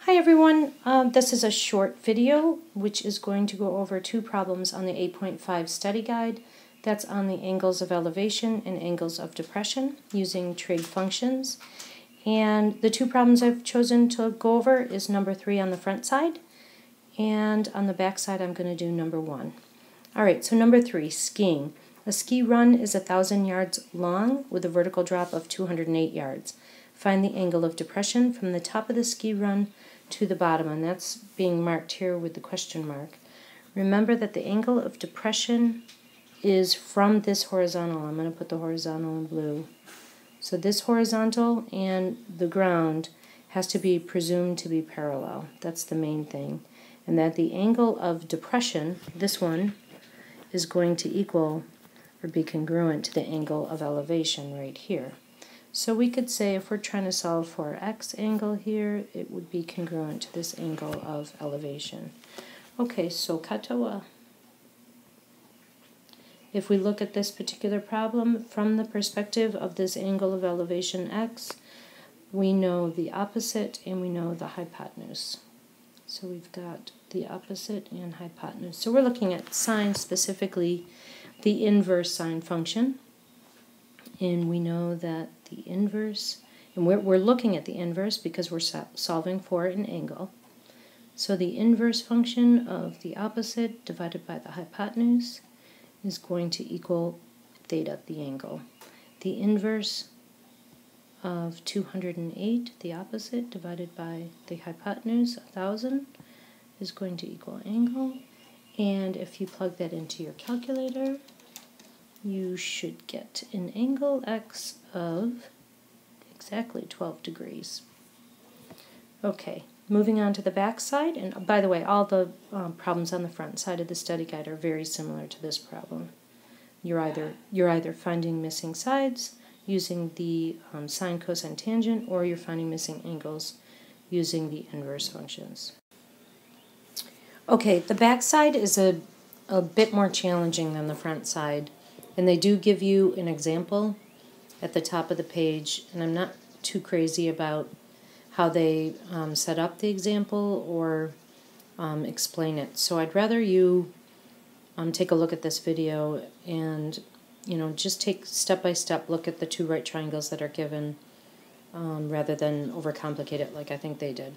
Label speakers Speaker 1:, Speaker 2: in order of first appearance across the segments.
Speaker 1: Hi everyone, this is a short video which is going to go over two problems on the 8.5 study guide. That's on the angles of elevation and angles of depression using trig functions. And the two problems I've chosen to go over is number 3 on the front side, and on the back side I'm going to do number 1. Alright, so number 3, skiing. A ski run is 1,000 yards long with a vertical drop of 208 yards. Find the angle of depression from the top of the ski run to the bottom, and that's being marked here with the question mark. Remember that the angle of depression is from this horizontal. I'm going to put the horizontal in blue. So this horizontal and the ground has to be presumed to be parallel. That's the main thing. And that the angle of depression, this one, is going to equal or be congruent to the angle of elevation right here. So we could say if we're trying to solve for our x angle here, it would be congruent to this angle of elevation. Okay, so katoa. If we look at this particular problem from the perspective of this angle of elevation x, we know the opposite and we know the hypotenuse. So we've got the opposite and hypotenuse. So we're looking at sine, specifically the inverse sine function. And we know that the inverse, and we're looking at the inverse because we're solving for an angle. So the inverse function of the opposite divided by the hypotenuse is going to equal theta, the angle. The inverse of 208, the opposite, divided by the hypotenuse, 1,000, is going to equal angle. And if you plug that into your calculator, you should get an angle x of exactly 12 degrees. Okay, moving on to the back side, and by the way, all the problems on the front side of the study guide are very similar to this problem. You're either finding missing sides using the sine, cosine, tangent, or you're finding missing angles using the inverse functions. Okay, the back side is a bit more challenging than the front side. And they do give you an example at the top of the page, and I'm not too crazy about how they set up the example or explain it. So I'd rather you take a look at this video and just take step-by-step look at the two right triangles that are given rather than overcomplicate it like I think they did.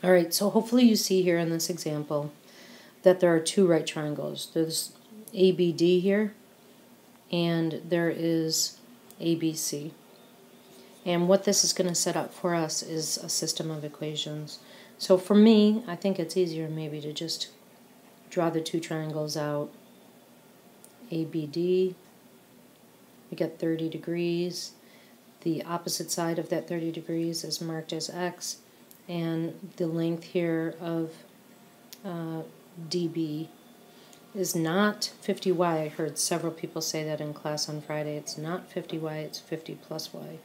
Speaker 1: Alright, so hopefully you see here in this example that there are two right triangles. There's ABD here, and there is ABC. And what this is going to set up for us is a system of equations. So for me, I think it's easier maybe to just draw the two triangles out. ABD, we get 30 degrees. The opposite side of that 30 degrees is marked as x, and the length here of DB is not 50y. I heard several people say that in class on Friday. It's not 50y, it's 50 plus y.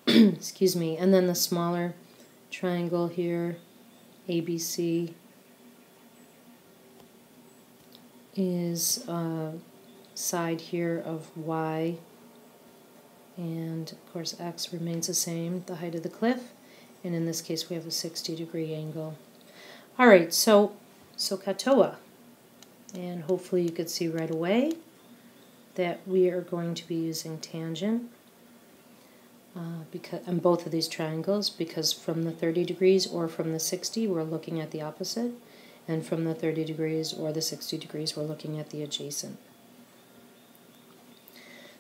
Speaker 1: Excuse me. And then the smaller triangle here, ABC, is side here of y. And of course x remains the same, the height of the cliff. And in this case we have a 60-degree angle. Alright, so katoa, and hopefully you could see right away that we are going to be using tangent on both of these triangles, because from the 30 degrees or from the 60 we're looking at the opposite, and from the 30 degrees or the 60 degrees we're looking at the adjacent.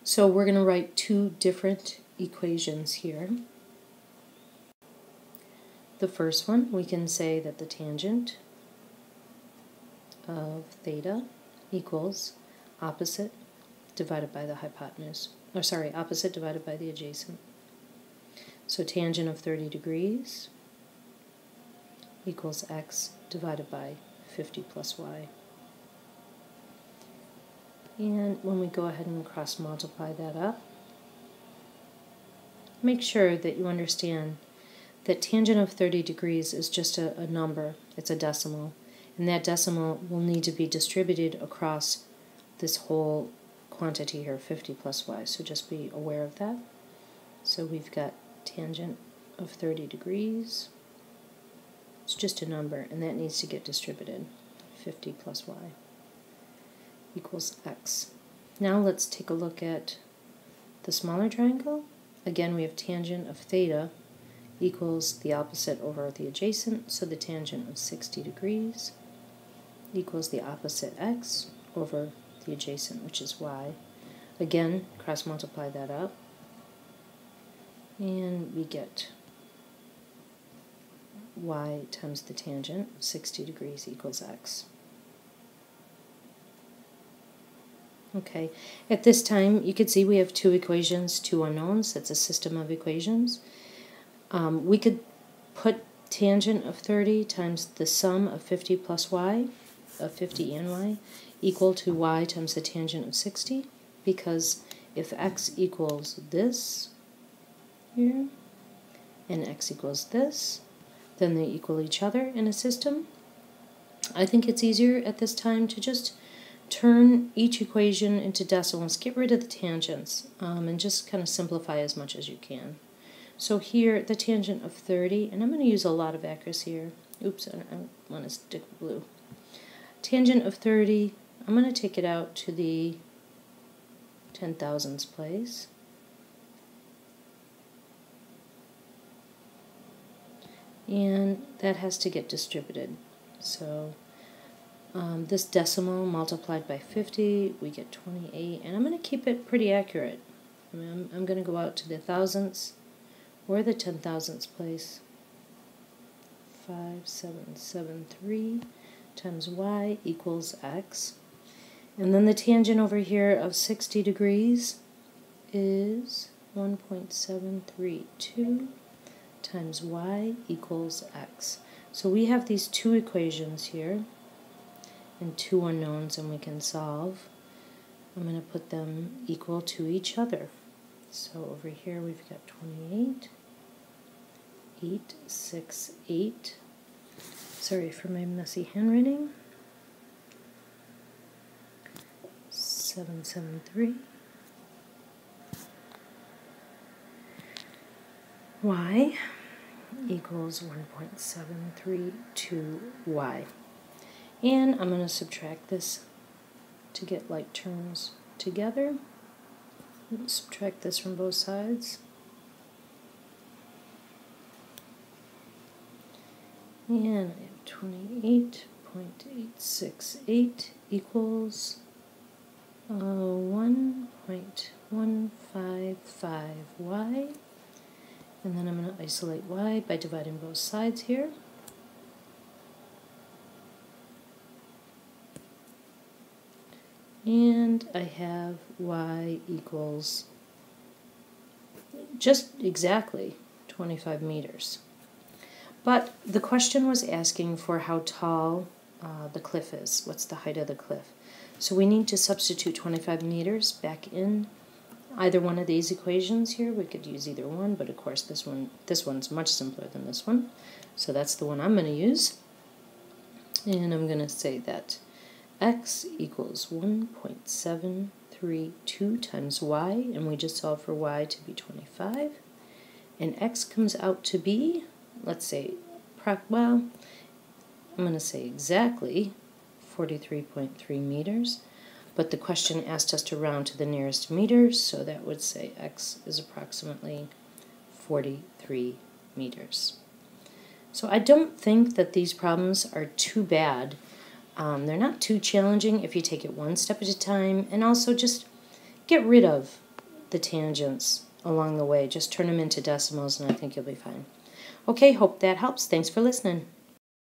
Speaker 1: So we're going to write two different equations here. The first one, we can say that the tangent of theta equals opposite divided by the hypotenuse, or sorry, opposite divided by the adjacent. So tangent of 30 degrees equals x divided by 50 plus y. And when we go ahead and cross multiply that up, make sure that you understand that tangent of 30 degrees is just a number, it's a decimal. And that decimal will need to be distributed across this whole quantity here, 50 plus y. So just be aware of that. So we've got tangent of 30 degrees. It's just a number, and that needs to get distributed. 50 plus y equals x. Now let's take a look at the smaller triangle. Again, we have tangent of theta equals the opposite over the adjacent, so the tangent of 60 degrees equals the opposite x over the adjacent, which is y. Again, cross multiply that up, and we get y times the tangent of 60 degrees equals x. Okay, at this time you can see we have two equations, two unknowns. That's a system of equations. We could put tangent of 30 times the sum of 50 plus y, of 50 and y, equal to y times the tangent of 60, because if x equals this here, and x equals this, then they equal each other in a system. I think it's easier at this time to just turn each equation into decimals, get rid of the tangents, and just kind of simplify as much as you can. So here, the tangent of 30, and I'm going to use a lot of accuracy here. Oops, I want to stick with blue. Tangent of 30, I'm going to take it out to the 10,000ths place. And that has to get distributed. So this decimal multiplied by 50, we get 28, and I'm going to keep it pretty accurate. I'm going to go out to the thousandths or the 10,000ths place. 5773 times y equals x. And then the tangent over here of 60 degrees is 1.732 times y equals x. So we have these two equations here and two unknowns, and we can solve. I'm going to put them equal to each other. So over here we've got 28, 868. Sorry for my messy handwriting. 773. Y equals 1.732y. And I'm going to subtract this to get like terms together. Subtract this from both sides. And I have 28.868 equals 1.155y. And then I'm going to isolate y by dividing both sides here. And I have y equals just exactly 25 meters. But the question was asking for how tall the cliff is. What's the height of the cliff? So we need to substitute 25 meters back in either one of these equations here. We could use either one, but of course this one's much simpler than this one. So that's the one I'm going to use. And I'm going to say that x equals 1.732 times y, and we just solve for y to be 25. And x comes out to be, let's say, well, I'm going to say exactly 43.3 meters. But the question asked us to round to the nearest meters, so that would say x is approximately 43 meters. So I don't think that these problems are too bad. They're not too challenging if you take it one step at a time, and also just get rid of the tangents along the way. Just turn them into decimals, and I think you'll be fine. Okay, hope that helps. Thanks for listening.